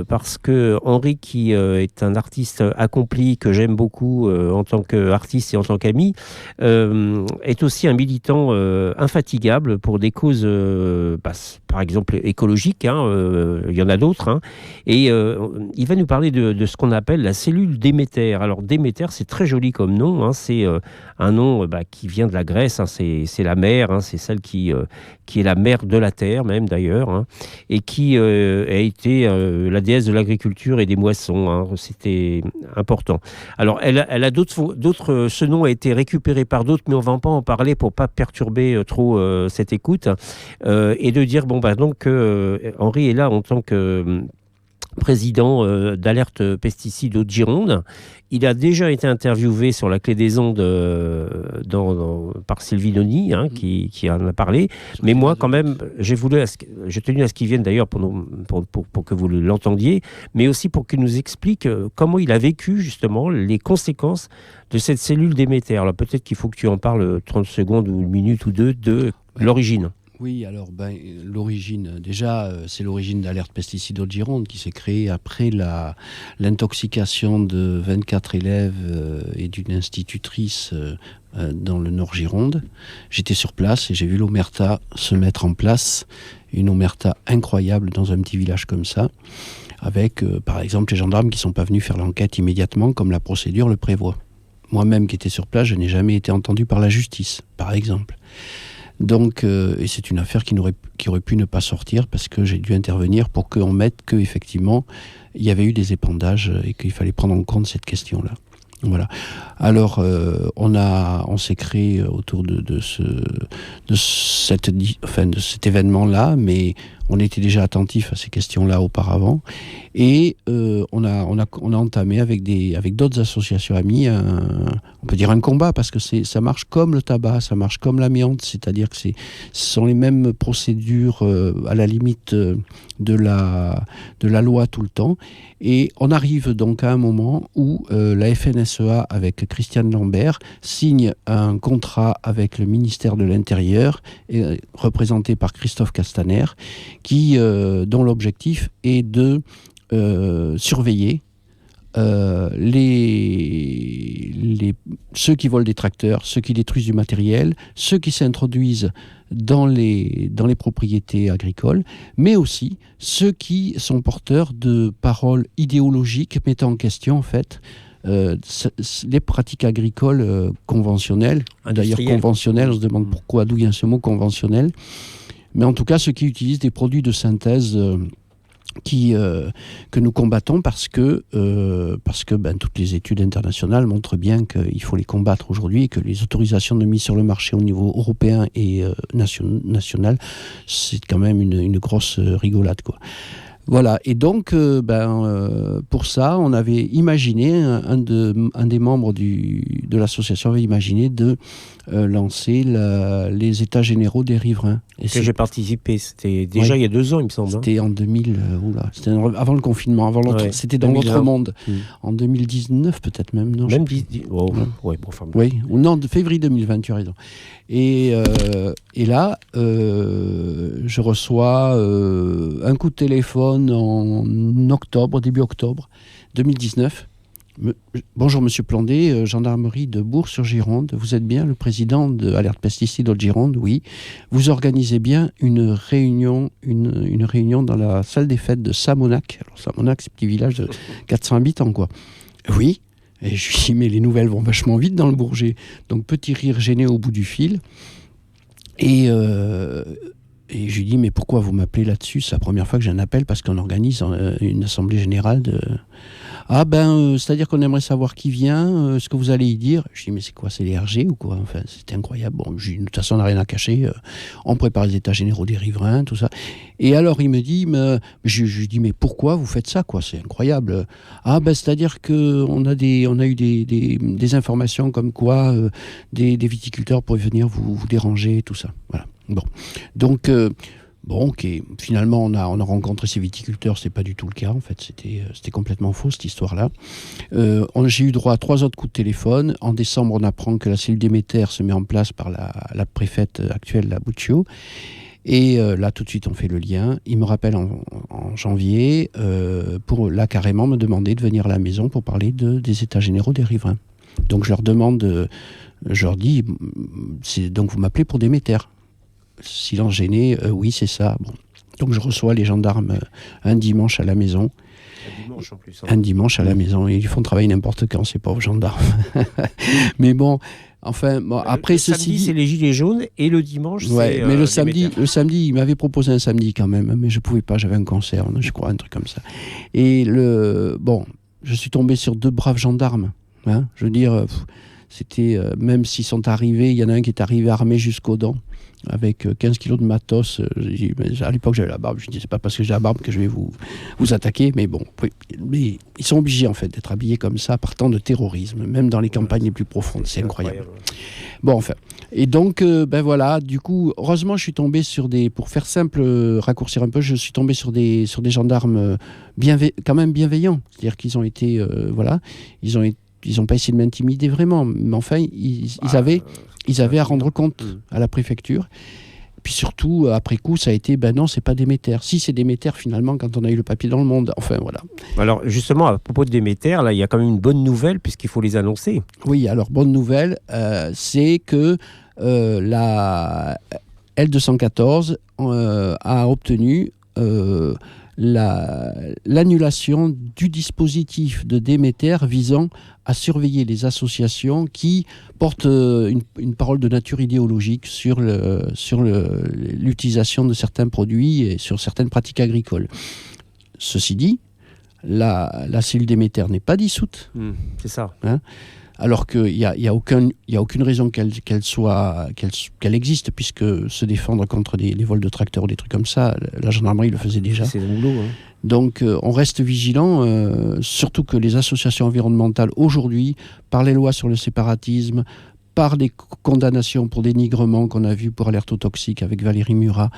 parce que Henri, qui est un artiste accompli, que j'aime beaucoup en tant qu'artiste et en tant qu'ami, est aussi un militant infatigable pour des causes, par exemple écologiques, hein, il y en a d'autres, hein, et il va nous parler de ce qu'on appelle la cellule Déméter. Alors Déméter, c'est très joli comme nom, hein, c'est un nom qui vient de la Grèce, hein, c'est la mer, hein, c'est celle qui est la mère de la terre même d'ailleurs, hein, et qui a été la déesse de l'agriculture et des moissons, hein, c'était important. Alors elle a d'autres, ce nom a été récupéré par d'autres, mais on va pas en parler pour pas perturber trop cette écoute, et de dire donc Henri est là en tant que président d'Alerte Pesticides Hauts-de-Gironde. Il a déjà été interviewé sur la clé des ondes par Sylvie Noni, hein, qui en a parlé. Mais moi, quand même, j'ai tenu à ce qu'il vienne d'ailleurs pour que vous l'entendiez, mais aussi pour qu'il nous explique comment il a vécu justement les conséquences de cette cellule Déméter. Alors peut-être qu'il faut que tu en parles 30 secondes ou une minute ou deux de l'origine.
Oui, alors l'origine, déjà, c'est l'origine d'Alerte Pesticides Hauts-de-Gironde qui s'est créée après l'intoxication de 24 élèves et d'une institutrice dans le Nord-Gironde. J'étais sur place et j'ai vu l'omerta se mettre en place, une omerta incroyable dans un petit village comme ça, avec par exemple les gendarmes qui ne sont pas venus faire l'enquête immédiatement comme la procédure le prévoit. Moi-même qui étais sur place, je n'ai jamais été entendu par la justice, par exemple. Donc, et c'est une affaire qui aurait pu ne pas sortir parce que j'ai dû intervenir pour qu'on mette qu'effectivement, il y avait eu des épandages et qu'il fallait prendre en compte cette question-là. Voilà. Alors, on s'est créé autour de cet événement-là, mais on était déjà attentif à ces questions-là auparavant, et on a entamé avec d'autres associations amies, on peut dire un combat, parce que ça marche comme le tabac, ça marche comme l'amiante, c'est-à-dire que ce sont les mêmes procédures à la limite de la loi tout le temps, et on arrive donc à un moment où la FNSEA avec Christiane Lambert signe un contrat avec le ministère de l'Intérieur, représenté par Christophe Castaner, dont l'objectif est de surveiller ceux qui volent des tracteurs, ceux qui détruisent du matériel, ceux qui s'introduisent dans les propriétés agricoles, mais aussi ceux qui sont porteurs de paroles idéologiques mettant en question en fait les pratiques agricoles conventionnelles. D'ailleurs conventionnelles, on se demande d'où vient ce mot conventionnel. Mais en tout cas, ceux qui utilisent des produits de synthèse que nous combattons parce que toutes les études internationales montrent bien qu'il faut les combattre aujourd'hui et que les autorisations de mise sur le marché au niveau européen et national, c'est quand même une grosse rigolade, quoi. Voilà, et donc pour ça, on avait imaginé, un des membres de l'association avait imaginé de lancer les états généraux des riverains. Et
j'ai participé, c'était déjà il y a 2 ans, il me semble.
C'était en 2000, c'était avant le confinement, c'était dans
2020.
l'autre monde, en 2019 peut-être même. Non,
même
février 2020, tu as raison. Et là, je reçois un coup de téléphone en début octobre 2019. Bonjour Monsieur Plandé, gendarmerie de Bourg-sur-Gironde. Vous êtes bien le président de Alerte Pesticides Haute-Gironde? Oui. Vous organisez bien une réunion dans la salle des fêtes de Samonac. Alors Samonac, c'est un petit village de 400 habitants, quoi. Oui. Et je lui dis, mais les nouvelles vont vachement vite dans le Bourget. Donc petit rire gêné au bout du fil. Et je lui dis, mais pourquoi vous m'appelez là-dessus? C'est la première fois que j'ai un appel parce qu'on organise une assemblée générale de... Ah c'est-à-dire qu'on aimerait savoir qui vient, ce que vous allez y dire. Je dis, mais c'est quoi, c'est les RG ou quoi? Enfin, c'était incroyable. Bon, je dis, de toute façon, on n'a rien à cacher. On prépare les états généraux des riverains, tout ça. Et alors, il me dit, je lui dis, mais pourquoi vous faites ça, quoi? C'est incroyable. Ah c'est-à-dire qu'on a eu des informations comme quoi des viticulteurs pourraient venir vous déranger, tout ça. Voilà. Bon. Donc... ok. Finalement, on a rencontré ces viticulteurs, c'est pas du tout le cas, en fait, c'était complètement faux, cette histoire-là. J'ai eu droit à 3 autres coups de téléphone. En décembre, on apprend que la cellule Déméter se met en place par la préfète actuelle, la Buccio. Et là, tout de suite, on fait le lien. Il me rappelle en janvier, pour là, carrément, me demander de venir à la maison pour parler des états généraux des riverains. Donc, je leur demande, je leur dis, donc vous m'appelez pour Déméter? Silence gêné, oui, c'est ça. Bon. Donc je reçois les gendarmes un dimanche à la maison.
Un dimanche en plus.
Un dimanche à la maison. Ils font travailler n'importe quand, ces pauvres gendarmes. Mais bon, enfin, après ceci.
Le samedi, c'est les gilets jaunes et le dimanche,
c'est. Mais le samedi, il m'avait proposé un samedi quand même, mais je ne pouvais pas, j'avais un concert, je crois, un truc comme ça. Et je suis tombé sur 2 braves gendarmes. Hein, je veux dire, c'était, même s'ils sont arrivés, il y en a un qui est arrivé armé jusqu'aux dents, avec 15 kilos de matos. À l'époque, j'avais la barbe. Je dis, c'est pas parce que j'ai la barbe que je vais vous attaquer. Mais bon, mais ils sont obligés, en fait, d'être habillés comme ça, partant de terrorisme, même dans les campagnes les plus profondes. C'est incroyable. Bon, enfin. Et donc, voilà. Du coup, heureusement, je suis tombé sur pour faire simple, raccourcir un peu, je suis tombé sur des gendarmes quand même bienveillants. C'est-à-dire qu'ils ont été, ils n'ont pas essayé de m'intimider vraiment. Mais enfin, ils avaient à rendre compte à la préfecture. Puis surtout, après coup, ça a été, non, c'est pas Déméter. Si, c'est Déméter, finalement, quand on a eu le papier dans le Monde. Enfin, voilà.
Alors, justement, à propos de Déméter, là, il y a quand même une bonne nouvelle, puisqu'il faut les annoncer.
Oui, alors, bonne nouvelle, c'est que la L214 a obtenu l'annulation du dispositif de Déméter visant à surveiller les associations qui portent une parole de nature idéologique sur l'utilisation de certains produits et sur certaines pratiques agricoles. Ceci dit, la cellule Déméter n'est pas dissoute.
C'est ça.
Hein, alors qu'il n'y a aucune raison qu'elle existe, puisque se défendre contre les vols de tracteurs ou des trucs comme ça, la gendarmerie le faisait déjà.
C'est le boulot. Hein.
Donc on reste vigilant, surtout que les associations environnementales aujourd'hui, par les lois sur le séparatisme, par les condamnations pour dénigrement qu'on a vu pour Alerte aux toxiques avec Valérie Murat,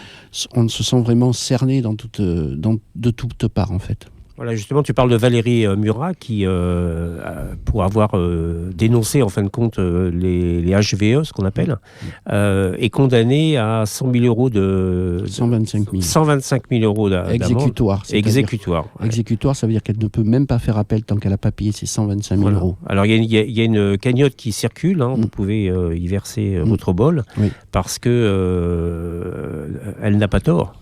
on se sent vraiment cerné de toutes parts, en fait.
Voilà, justement, tu parles de Valérie Murat qui, pour avoir dénoncé en fin de compte les HVE, ce qu'on appelle, est condamnée à 100 000 euros de...
125 000.
125 000 euros d'amende.
Exécutoire.
Exécutoire.
Ouais. Exécutoire, ça veut dire qu'elle ne peut même pas faire appel tant qu'elle n'a pas payé ses 125 000 euros.
Alors, il y a une cagnotte qui circule, vous pouvez y verser votre bol, parce que elle n'a pas tort.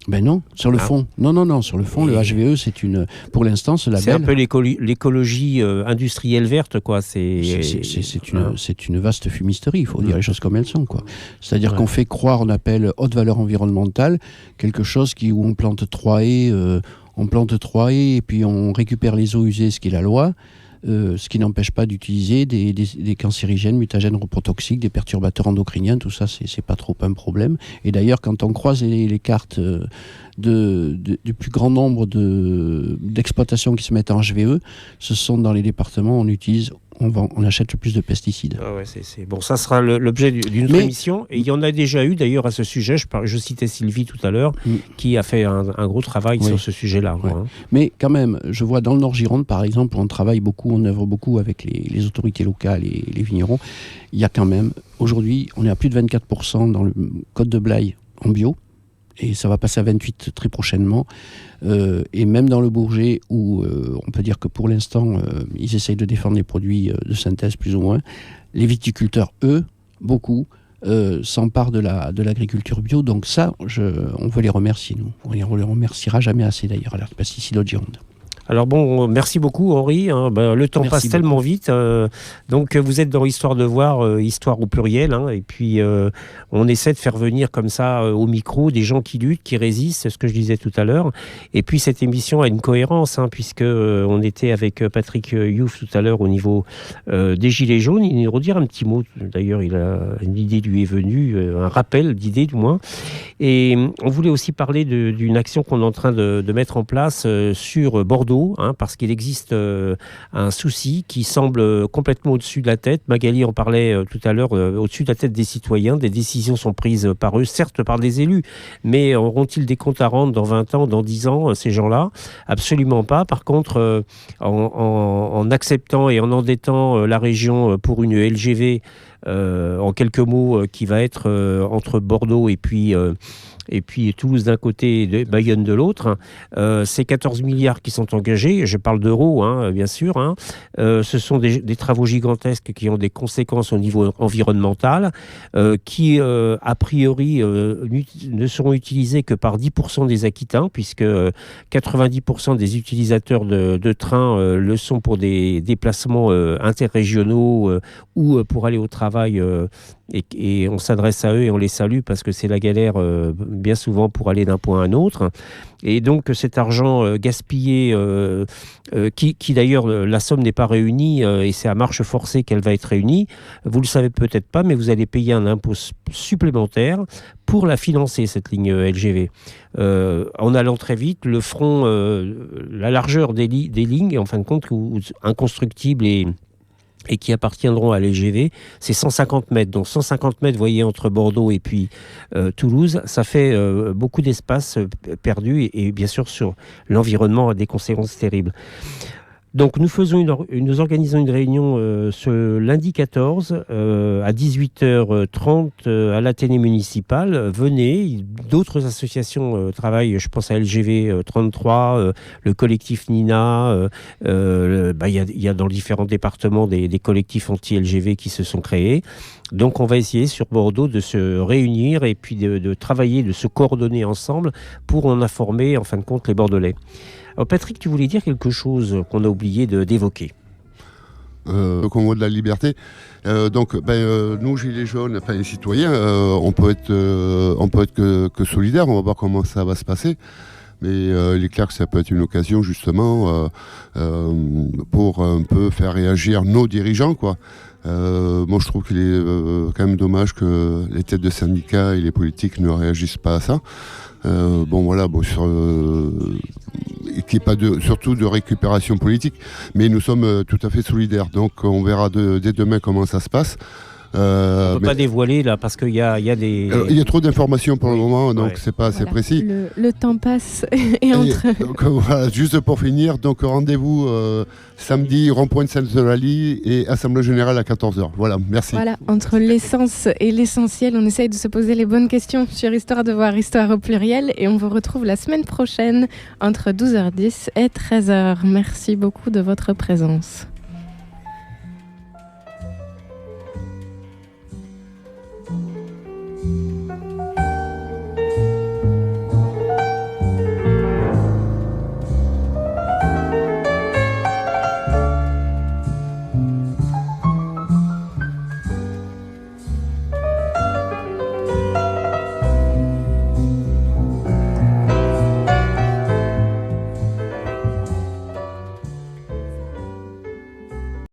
Ben non, sur le fond. Non, sur le fond, le HVE, pour l'instant, ce label...
C'est un peu l'écologie industrielle verte, quoi. C'est
une vaste fumisterie, il faut dire les choses comme elles sont, quoi. C'est-à-dire qu'on fait croire, on appelle haute valeur environnementale, quelque chose où on plante 3 haies, et puis on récupère les eaux usées, ce qui est la loi. ce qui n'empêche pas d'utiliser des cancérigènes, mutagènes, reprotoxiques, des perturbateurs endocriniens, tout ça c'est pas trop un problème. Et d'ailleurs quand on croise les cartes du plus grand nombre d'exploitations qui se mettent en HVE, ce sont dans les départements où on achète le plus de pesticides.
Ah ouais, c'est bon, ça sera l'objet d'une autre émission. Et il y en a déjà eu d'ailleurs à ce sujet. Je citais Sylvie tout à l'heure, qui a fait un gros travail sur ce sujet-là.
Ouais. Hein. Mais quand même, je vois dans le Nord-Gironde, par exemple, on travaille beaucoup, on œuvre beaucoup avec les autorités locales et les vignerons. Il y a quand même, aujourd'hui, on est à plus de 24% dans le Côte de Blaye en bio. Et ça va passer à 28 très prochainement. Et même dans le Bourget, où on peut dire que pour l'instant, ils essayent de défendre les produits de synthèse plus ou moins, les viticulteurs, eux, beaucoup, s'emparent de l'agriculture bio. Donc ça, on veut les remercier, nous. On les remerciera jamais assez d'ailleurs, à l'Alerte Pesticide Haute-Gironde.
Alors bon, merci beaucoup Henri, le temps passe tellement vite, donc vous êtes dans Histoire de voir, histoire au pluriel, et puis on essaie de faire venir comme ça au micro des gens qui luttent, qui résistent, c'est ce que je disais tout à l'heure, et puis cette émission a une cohérence, puisque on était avec Patrick Youf tout à l'heure au niveau des Gilets jaunes, il nous redire un petit mot, d'ailleurs une idée lui est venue, un rappel d'idée du moins, et on voulait aussi parler d'une action qu'on est en train de mettre en place sur Bordeaux, parce qu'il existe un souci qui semble complètement au-dessus de la tête. Magali en parlait tout à l'heure, au-dessus de la tête des citoyens. Des décisions sont prises par eux, certes par des élus, mais auront-ils des comptes à rendre dans 20 ans, dans 10 ans, ces gens-là ? Absolument pas. Par contre, en acceptant et en endettant la région pour une LGV, en quelques mots, qui va être entre Bordeaux et puis Toulouse d'un côté et Bayonne de l'autre, c'est 14 milliards qui sont engagés, je parle d'euros bien sûr, ce sont des travaux gigantesques qui ont des conséquences au niveau environnemental, qui a priori ne seront utilisés que par 10% des Aquitains, puisque 90% des utilisateurs de train le sont pour des déplacements interrégionaux ou pour aller au travail, et on s'adresse à eux et on les salue parce que c'est la galère bien souvent pour aller d'un point à un autre. Et donc cet argent gaspillé, qui d'ailleurs la somme n'est pas réunie, et c'est à marche forcée qu'elle va être réunie, vous le savez peut-être pas, mais vous allez payer un impôt supplémentaire pour la financer, cette ligne LGV. En allant très vite, le front, la largeur des lignes, en fin de compte, inconstructibles et qui appartiendront à l'LGV, c'est 150 mètres. Donc 150 mètres, vous voyez, entre Bordeaux et puis Toulouse, ça fait beaucoup d'espace perdu et bien sûr sur l'environnement a des conséquences terribles. Donc nous organisons une réunion ce lundi 14 à 18h30 à l'Athénée municipal. Venez, d'autres associations travaillent, je pense à LGV 33, le collectif Nina, il y a dans les différents départements des collectifs anti-LGV qui se sont créés. Donc on va essayer sur Bordeaux de se réunir et puis de travailler, de se coordonner ensemble pour en informer en fin de compte les Bordelais. Alors Patrick, tu voulais dire quelque chose qu'on a oublié d'évoquer.
Le Congrès de la liberté. Nous, Gilets jaunes, les citoyens, on peut être que solidaires. On va voir comment ça va se passer. Mais il est clair que ça peut être une occasion justement pour un peu faire réagir nos dirigeants, quoi. Moi, je trouve qu'il est quand même dommage que les têtes de syndicats et les politiques ne réagissent pas à ça. Qu'il n'y ait pas surtout de récupération politique, mais nous sommes tout à fait solidaires. Donc on verra dès demain comment ça se passe.
On ne peut pas dévoiler là parce qu'il y a des...
Il y a trop d'informations pour le moment, donc c'est pas assez précis.
Le temps passe et entre...
Donc voilà, juste pour finir, donc rendez-vous samedi, rond-point de Sainte-Eulalie et Assemblée Générale à 14h. Voilà, merci.
Voilà, entre l'essence et l'essentiel, on essaye de se poser les bonnes questions sur Histoire de voir, Histoire au pluriel, et on vous retrouve la semaine prochaine entre 12h10 et 13h. Merci beaucoup de votre présence.